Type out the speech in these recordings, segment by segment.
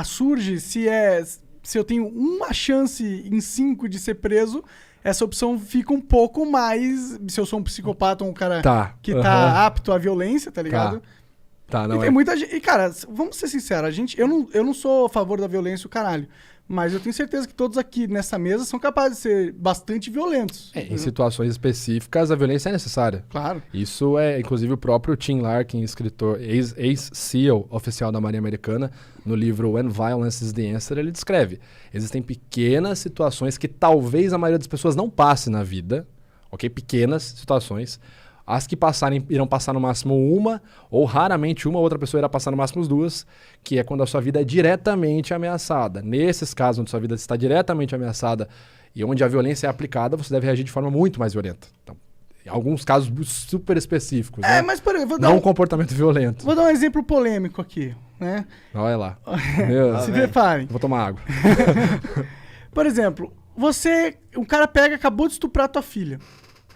surge se eu tenho uma chance em 5 de ser preso, essa opção fica um pouco mais... Se eu sou um psicopata ou um cara que tá apto à violência, tá ligado? Não e tem muita gente... E, cara, vamos ser sinceros, eu não sou a favor da violência, o caralho. Mas eu tenho certeza que todos aqui nessa mesa são capazes de ser bastante violentos. Em situações específicas, a violência é necessária. Claro. Isso é, inclusive, o próprio Tim Larkin, escritor, ex-SEAL oficial da Marinha Americana, no livro When Violence is the Answer, ele descreve. Existem pequenas situações que talvez a maioria das pessoas não passe na vida, ok? Pequenas situações. As que passarem irão passar no máximo uma, ou raramente uma outra pessoa irá passar no máximo 2, que é quando a sua vida é diretamente ameaçada. Nesses casos onde sua vida está diretamente ameaçada e onde a violência é aplicada, você deve reagir de forma muito mais violenta. Então, em alguns casos super específicos. Né? Mas peraí, não um comportamento violento. Vou dar um exemplo polêmico aqui, né? Olha lá. Se preparem. Vou tomar água. Por exemplo, um cara acabou de estuprar tua filha,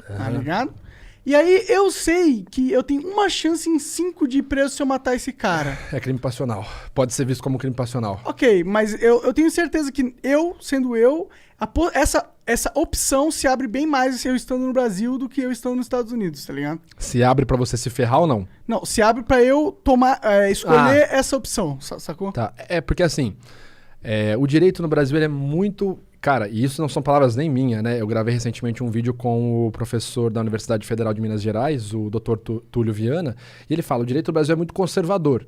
tá ligado? E aí eu sei que eu tenho uma chance em 5 de ir preso se eu matar esse cara. É crime passional. Pode ser visto como crime passional. Ok, mas eu tenho certeza que essa opção se abre bem mais eu estando no Brasil do que eu estando nos Estados Unidos, tá ligado? Se abre pra você se ferrar ou não? Não, se abre pra eu escolher essa opção, sacou? Tá, porque assim, o direito no Brasil ele é muito... Cara, e isso não são palavras nem minhas, né? Eu gravei recentemente um vídeo com o professor da Universidade Federal de Minas Gerais, o Dr. Túlio Viana, e ele fala, o direito do Brasil é muito conservador,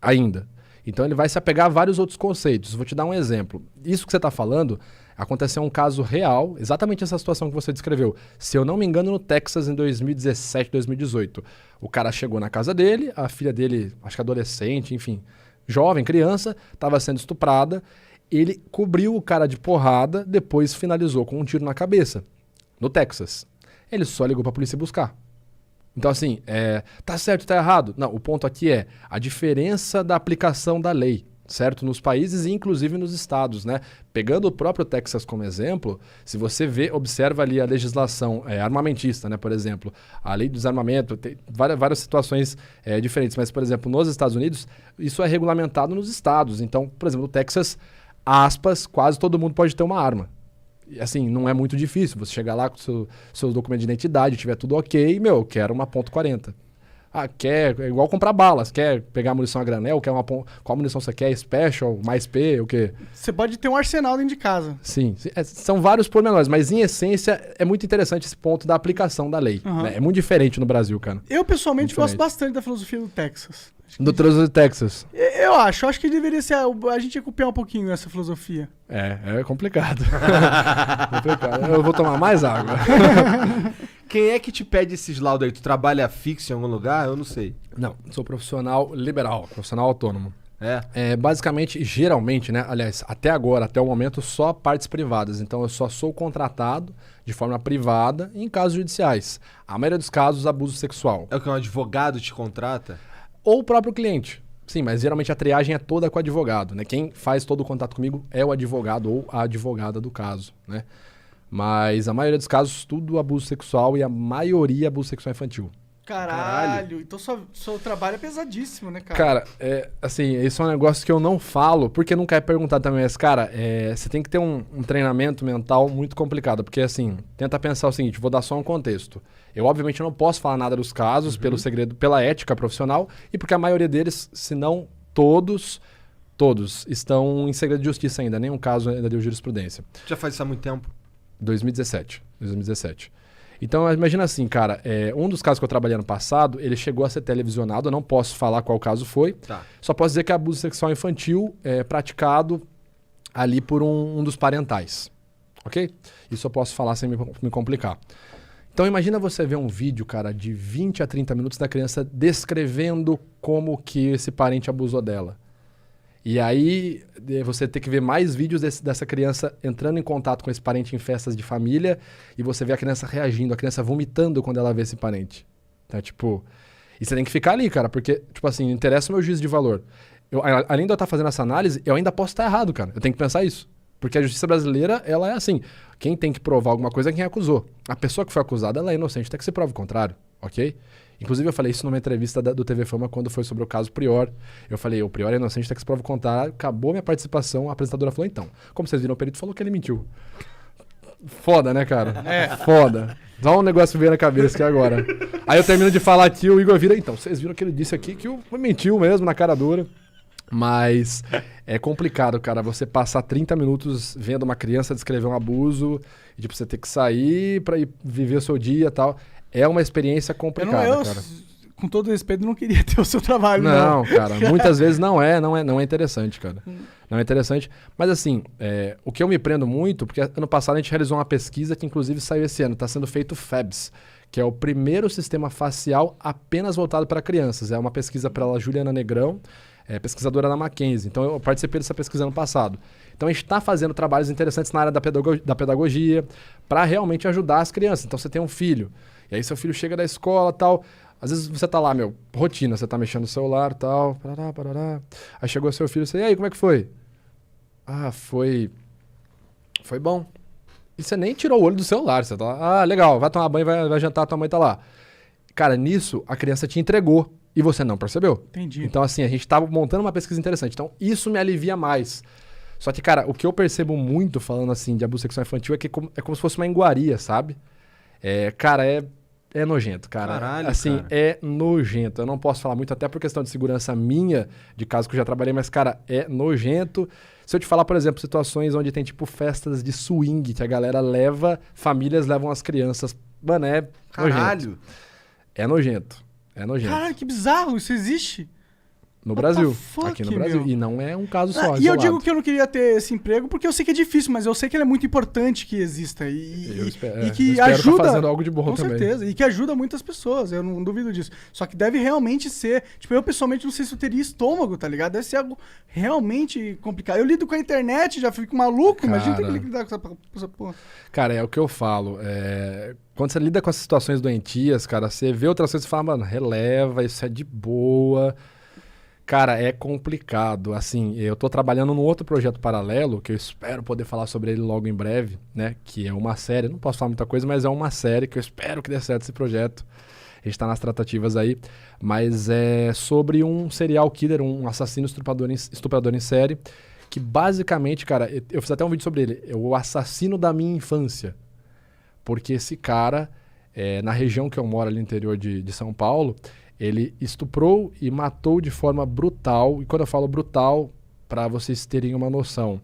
ainda. Então ele vai se apegar a vários outros conceitos. Vou te dar um exemplo. Isso que você está falando, aconteceu um caso real, exatamente essa situação que você descreveu. Se eu não me engano, no Texas, em 2017, 2018. O cara chegou na casa dele, a filha dele, acho que adolescente, enfim, jovem, criança, estava sendo estuprada. Ele cobriu o cara de porrada, depois finalizou com um tiro na cabeça, no Texas. Ele só ligou pra polícia buscar. Então assim, tá certo, tá errado? Não, o ponto aqui é a diferença da aplicação da lei, certo? Nos países e inclusive nos estados, né? Pegando o próprio Texas como exemplo, se você observa ali a legislação armamentista, né? Por exemplo, a lei do desarmamento, tem várias situações diferentes, mas por exemplo, nos Estados Unidos, isso é regulamentado nos estados. Então, por exemplo, no Texas... aspas, quase todo mundo pode ter uma arma. E, assim, não é muito difícil. Você chegar lá com seus documentos de identidade, tiver tudo ok, eu quero uma .40. É igual comprar balas. Quer pegar munição a granel? Qual munição você quer? Special? Mais P? O quê? Você pode ter um arsenal dentro de casa. Sim. São vários pormenores, mas em essência é muito interessante esse ponto da aplicação da lei. Né? É muito diferente no Brasil, cara. Eu, pessoalmente, gosto bastante da filosofia do Texas. Do Trânsito de Texas. Eu acho que deveria ser... A gente ia copiar um pouquinho essa filosofia. É complicado. Eu vou tomar mais água. Quem é que te pede esses laudos aí? Tu trabalha fixo em algum lugar? Eu não sei. Não, sou profissional liberal, profissional autônomo. Basicamente, geralmente, né? Aliás, até agora, até o momento, só partes privadas. Então, eu só sou contratado de forma privada em casos judiciais. A maioria dos casos, abuso sexual. É o que um advogado te contrata? Ou o próprio cliente. Sim, mas geralmente a triagem é toda com o advogado, né? Quem faz todo o contato comigo é o advogado ou a advogada do caso, né? Mas a maioria dos casos, tudo abuso sexual e a maioria abuso sexual infantil. Caralho. Então seu trabalho é pesadíssimo, né, cara? Cara, assim, isso é um negócio que eu não falo, porque nunca é perguntado também, mas, cara, você tem que ter um treinamento mental muito complicado, porque, assim, tenta pensar o seguinte, vou dar só um contexto. Eu, obviamente, não posso falar nada dos casos pelo segredo, pela ética profissional, e porque a maioria deles, se não todos estão em segredo de justiça ainda, nenhum caso ainda deu jurisprudência. Já faz isso há muito tempo? 2017. Então, imagina assim, cara, um dos casos que eu trabalhei ano passado, ele chegou a ser televisionado, eu não posso falar qual caso foi, só posso dizer que é abuso sexual infantil praticado ali por um dos parentais, ok? Isso eu posso falar sem me complicar. Então, imagina você ver um vídeo, cara, de 20 a 30 minutos da criança descrevendo como que esse parente abusou dela. E aí, você tem que ver mais vídeos dessa criança entrando em contato com esse parente em festas de família e você vê a criança reagindo, a criança vomitando quando ela vê esse parente. Então, tipo... E você tem que ficar ali, cara, porque, tipo assim, interessa o meu juízo de valor. Além de eu estar fazendo essa análise, eu ainda posso estar errado, cara. Eu tenho que pensar isso. Porque a justiça brasileira, ela é assim, quem tem que provar alguma coisa é quem acusou. A pessoa que foi acusada, ela é inocente, até que se prove o contrário. ok? Inclusive eu falei isso numa entrevista do TV Fama quando foi sobre o caso Prior. Eu falei, o Prior é inocente até que se prova o contrário, acabou minha participação, a apresentadora falou, então, como vocês viram, o perito falou que ele mentiu. Foda, né, cara? Foda. Só um negócio veio na cabeça aqui agora. Aí eu termino de falar aqui, o Igor vira, então, vocês viram que ele disse aqui que mentiu mesmo, na cara dura. Mas é complicado, cara, você passar 30 minutos vendo uma criança descrever um abuso, e tipo, você ter que sair pra ir viver o seu dia e tal. É uma experiência complicada, cara. Com todo respeito, não queria ter o seu trabalho, não. Não, cara, muitas vezes não é interessante, cara. Não é interessante. Mas assim, o que eu me prendo muito, porque ano passado a gente realizou uma pesquisa que inclusive saiu esse ano, está sendo feito o FABS, que é o primeiro sistema facial apenas voltado para crianças. É uma pesquisa pela Juliana Negrão, pesquisadora da Mackenzie. Então eu participei dessa pesquisa ano passado. Então a gente está fazendo trabalhos interessantes na área da pedagogia para realmente ajudar as crianças. Então você tem um filho, e aí seu filho chega da escola e tal. Às vezes você tá lá, rotina, você tá mexendo no celular e tal, parará. Aí chegou seu filho e você, e aí, como é que foi? Ah, foi bom. E você nem tirou o olho do celular, você tá lá, legal, vai tomar banho, vai jantar, tua mãe tá lá. Cara, nisso, a criança te entregou e você não percebeu. Entendi. Então, assim, a gente tava montando uma pesquisa interessante. Então, isso me alivia mais. Só que, cara, o que eu percebo muito falando, assim, de abuso sexual infantil é que é como se fosse uma iguaria, sabe? Cara, é nojento, cara. Caralho, assim, cara. é nojento. Eu não posso falar muito, até por questão de segurança minha, de caso que eu já trabalhei, mas, cara, é nojento. Se eu te falar, por exemplo, situações onde tem, tipo, festas de swing, que a galera famílias levam as crianças. Mano, Caralho. nojento. É nojento. É nojento. Caralho, que bizarro, isso existe? No What Brasil. the fuck, Aqui no Brasil. meu? E não é um caso só, E eu isolado. digo que eu não queria ter esse emprego porque eu sei que é difícil, mas eu sei que ele é muito importante que exista e que eu espero ajuda. tá fazendo algo de bom com também. certeza, e que ajuda muitas pessoas, eu não duvido disso. Só que deve realmente ser. Tipo, eu pessoalmente não sei se eu teria estômago, tá ligado? Deve ser algo realmente complicado. Eu lido com a internet, já fico maluco, imagina ter que lidar com essa porra. Cara, é o que eu falo. Quando você lida com essas situações doentias, cara, você vê outras coisas e fala, mano, releva, isso é de boa. Cara, é complicado. Assim, eu tô trabalhando num outro projeto paralelo, que eu espero poder falar sobre ele logo em breve, né? Que é uma série, não posso falar muita coisa, mas é uma série que eu espero que dê certo esse projeto. A gente tá nas tratativas aí. Mas é sobre um serial killer, um assassino estuprador em série, que basicamente, cara, eu fiz até um vídeo sobre ele, é o assassino da minha infância. Porque esse cara, na região que eu moro, ali no interior de São Paulo, ele estuprou e matou de forma brutal. E quando eu falo brutal, para vocês terem uma noção,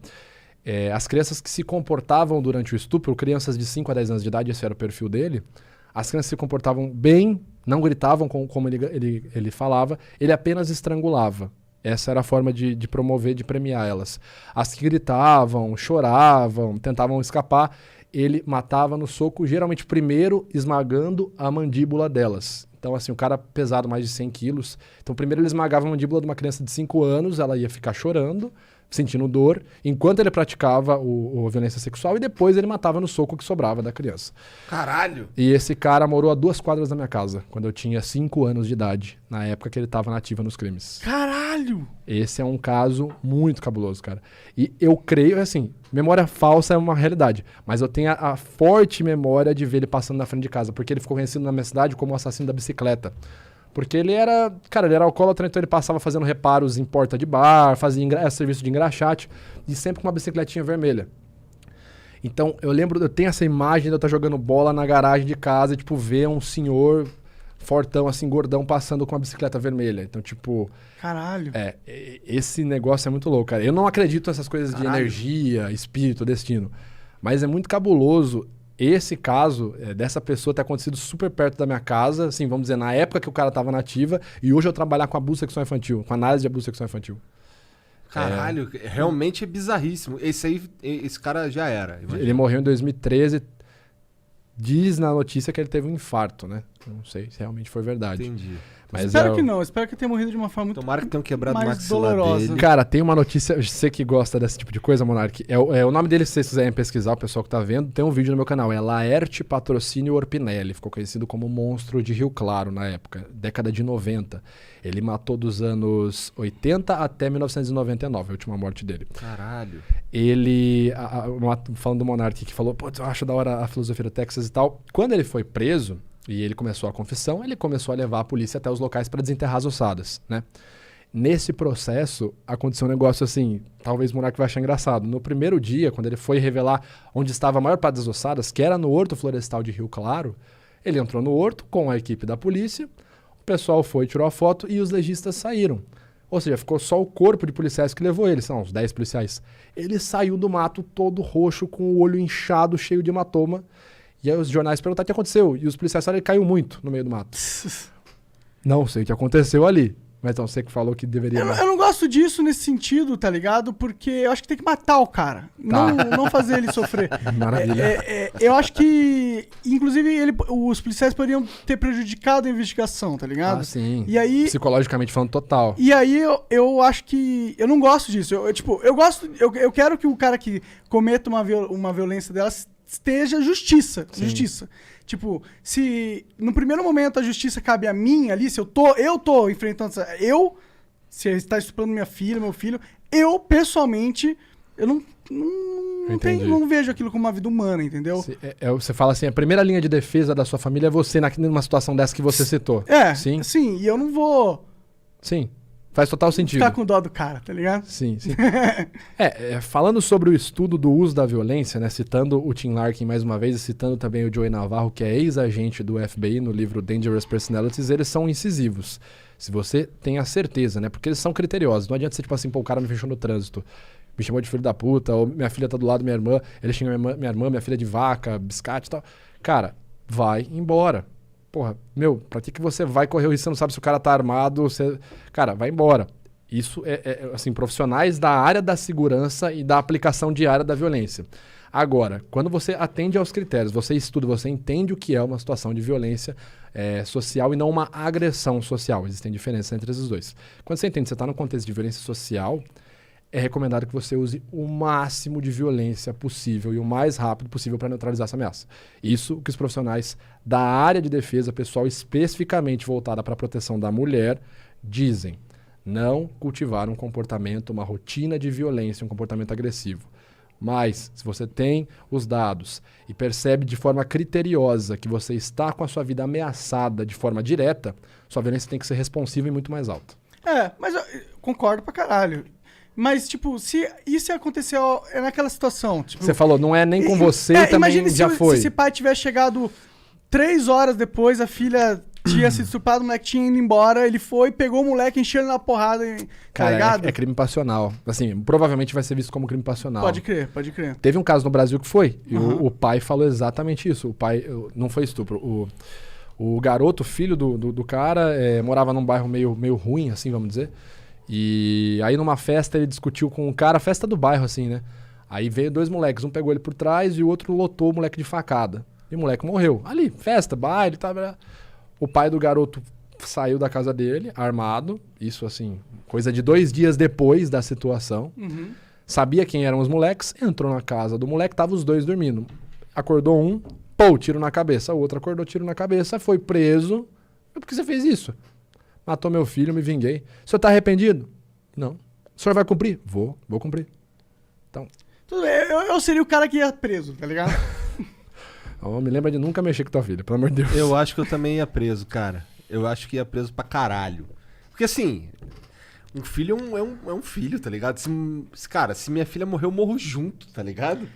as crianças que se comportavam durante o estupro, crianças de 5 a 10 anos de idade, esse era o perfil dele, as crianças se comportavam bem, não gritavam como ele falava, ele apenas estrangulava. Essa era a forma de promover, de premiar elas. As que gritavam, choravam, tentavam escapar, ele matava no soco, geralmente primeiro esmagando a mandíbula delas. Então, assim, o cara pesado mais de 100 quilos. Então, primeiro ele esmagava a mandíbula de uma criança de 5 anos, ela ia ficar chorando, sentindo dor, enquanto ele praticava a violência sexual, e depois ele matava no soco que sobrava da criança. Caralho! E esse cara morou a 2 quadras da minha casa, quando eu tinha 5 anos de idade, na época que ele estava na ativa nos crimes. Caralho! Esse é um caso muito cabuloso, cara. E eu creio, assim, memória falsa é uma realidade, mas eu tenho a forte memória de ver ele passando na frente de casa, porque ele ficou conhecido na minha cidade como o assassino da bicicleta. Porque ele era alcoólatra, então ele passava fazendo reparos em porta de bar, fazia serviço de engraxate, e sempre com uma bicicletinha vermelha. Então, eu tenho essa imagem de eu estar jogando bola na garagem de casa e, tipo, ver um senhor fortão, assim, gordão, passando com uma bicicleta vermelha. Então, tipo... Caralho. Esse negócio é muito louco, cara. Eu não acredito nessas coisas de energia, espírito, destino. Mas é muito cabuloso esse caso dessa pessoa ter acontecido super perto da minha casa, assim, vamos dizer, na época que o cara tava na ativa, e hoje eu trabalhar com abuso sexual infantil, com análise de abuso sexual infantil. Caralho, realmente é bizarríssimo. Esse cara já era. Imagina. Ele morreu em 2013. Diz na notícia que ele teve um infarto, né? Não sei se realmente foi verdade. Entendi. Mas espero que não, espero que tenha morrido de uma forma muito Tomara que tenham quebrado o mais maxilar dolorosa. dele. Cara, tem uma notícia, você que gosta desse tipo de coisa, Monark, o nome dele, se vocês quiserem pesquisar, o pessoal que tá vendo, tem um vídeo no meu canal, é Laerte Patrocínio Orpinelli, ficou conhecido como monstro de Rio Claro na época, década de 90. Ele matou dos anos 80 até 1999, a última morte dele. Caralho. Ele, falando do Monark que falou, pô, eu acho da hora a filosofia do Texas e tal, quando ele foi preso, E ele começou a confissão, ele começou a levar a polícia até os locais para desenterrar as ossadas, né? Nesse processo, aconteceu um negócio assim, talvez o Monark vai achar engraçado. No primeiro dia, quando ele foi revelar onde estava a maior parte das ossadas, que era no Horto Florestal de Rio Claro, ele entrou no horto com a equipe da polícia, o pessoal foi, tirou a foto e os legistas saíram. Ou seja, ficou só o corpo de policiais que levou ele, são uns 10 policiais. Ele saiu do mato todo roxo, com o olho inchado, cheio de hematoma. E aí os jornais perguntaram o que aconteceu. E os policiais falaram que ele caiu muito no meio do mato. Não sei o que aconteceu ali. Mas então, você que falou que deveria... Eu não gosto disso nesse sentido, tá ligado? Porque eu acho que tem que matar o cara. Tá. Não fazer ele sofrer. Maravilha. Eu acho que, inclusive, os policiais poderiam ter prejudicado a investigação, tá ligado? Ah, sim. E aí... Psicologicamente falando, total. E aí eu acho que... Eu não gosto disso. Eu quero que o cara que cometa uma violência delas esteja justiça. Sim. Justiça. Tipo, se no primeiro momento a justiça cabe a mim ali, se eu tô enfrentando se está estuprando minha filha, meu filho, eu pessoalmente, eu não vejo aquilo como uma vida humana, entendeu? Você fala assim, a primeira linha de defesa da sua família é você numa situação dessa que você citou. Sim, e eu não vou... Sim. Faz total sentido. Ficar com dó do cara, tá ligado? Sim. Falando sobre o estudo do uso da violência, né, citando o Tim Larkin mais uma vez e citando também o Joey Navarro, que é ex-agente do FBI no livro Dangerous Personalities, eles são incisivos. Se você tem a certeza, né, porque eles são criteriosos. Não adianta ser tipo assim, pô, o cara me fechou no trânsito, me chamou de filho da puta, ou minha filha tá do lado da minha irmã, ele xinga minha filha de vaca, biscate e tal. Cara, vai embora. Porra, pra que você vai correr o risco? Você não sabe se o cara tá armado, cara, vai embora. Isso assim, profissionais da área da segurança e da aplicação diária da violência. Agora, quando você atende aos critérios, você estuda, você entende o que é uma situação de violência social e não uma agressão social. Existem diferenças entre esses dois. Quando você entende que você está no contexto de violência social, é recomendado que você use o máximo de violência possível e o mais rápido possível para neutralizar essa ameaça. Isso que os profissionais da área de defesa pessoal especificamente voltada para a proteção da mulher dizem. Não cultivar um comportamento, uma rotina de violência, um comportamento agressivo. Mas, se você tem os dados e percebe de forma criteriosa que você está com a sua vida ameaçada de forma direta, sua violência tem que ser responsiva e muito mais alta. Mas eu concordo pra caralho. Mas, tipo, se isso aconteceu naquela situação... Tipo, você falou, não é nem com você e também já foi. Se esse pai tivesse chegado 3 horas depois, a filha tinha sido estuprada, o moleque tinha ido embora, ele foi, pegou o moleque, encheu ele na porrada, tá ligado? É crime passional. Assim, provavelmente vai ser visto como crime passional. Pode crer. Teve um caso no Brasil que foi, e o pai falou exatamente isso. O pai, não foi estupro, o garoto, filho do cara, morava num bairro meio ruim, assim, vamos dizer. E aí numa festa ele discutiu com o cara, festa do bairro, assim, né? Aí veio 2 moleques, um pegou ele por trás e o outro lotou o moleque de facada. E o moleque morreu. Ali, festa, baile, tá. O pai do garoto saiu da casa dele, armado, isso assim, coisa de 2 dias depois da situação. Sabia quem eram os moleques, entrou na casa do moleque, tava os 2 dormindo. Acordou um, tiro na cabeça. O outro acordou, tiro na cabeça, foi preso. Por que você fez isso? Matou meu filho, me vinguei. O senhor tá arrependido? Não. O senhor vai cumprir? Vou cumprir. Então... Eu seria o cara que ia preso, tá ligado? Me lembra de nunca mexer com tua filha, pelo amor de Deus. Eu acho que eu também ia preso, cara. Eu acho que ia preso pra caralho. Porque assim, um filho é um filho, tá ligado? Se minha filha morrer, eu morro junto, tá ligado?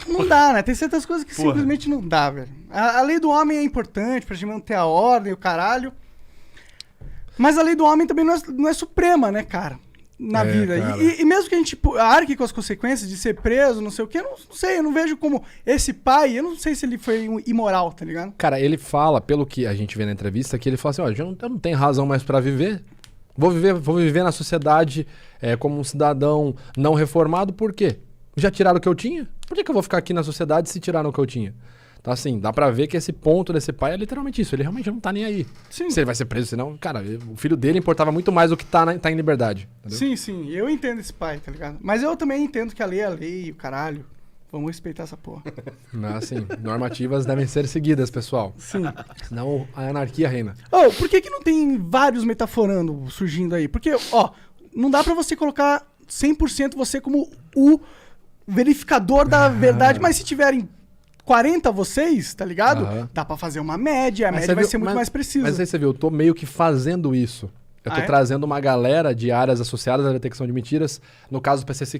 Não dá, né? Tem certas coisas que simplesmente não dá, velho. A lei do homem é importante pra gente manter a ordem, o caralho. Mas a lei do homem também não é suprema, né, cara? Na vida. E mesmo que a gente arque com as consequências de ser preso, não sei o quê, eu não sei, eu não vejo como esse pai, eu não sei se ele foi imoral, tá ligado? Cara, ele fala, pelo que a gente vê na entrevista, que ele fala assim, eu não tenho razão mais pra viver. Vou viver na sociedade como um cidadão não reformado, por quê? Já tiraram o que eu tinha? Por que eu vou ficar aqui na sociedade se tiraram o que eu tinha? Então, assim, dá pra ver que esse ponto desse pai é literalmente isso. Ele realmente não tá nem aí. Sim. Se ele vai ser preso, senão... Cara, o filho dele importava muito mais do que tá em liberdade. Entendeu? Sim. Eu entendo esse pai, tá ligado? Mas eu também entendo que a lei é a lei, o caralho. Vamos respeitar essa porra. Mas, assim, normativas devem ser seguidas, pessoal. Sim. Senão a anarquia reina. Por que não tem vários metaforando surgindo aí? Porque, não dá pra você colocar 100% você como o verificador da verdade, mas se tiverem 40 vocês, tá ligado? Aham. Dá pra fazer uma média, a Mas média você vai viu- ser muito mais precisa. Mas aí você viu, eu tô meio que fazendo isso. Eu tô Ah, é? trazendo uma galera de áreas associadas à detecção de mentiras, no caso do PCC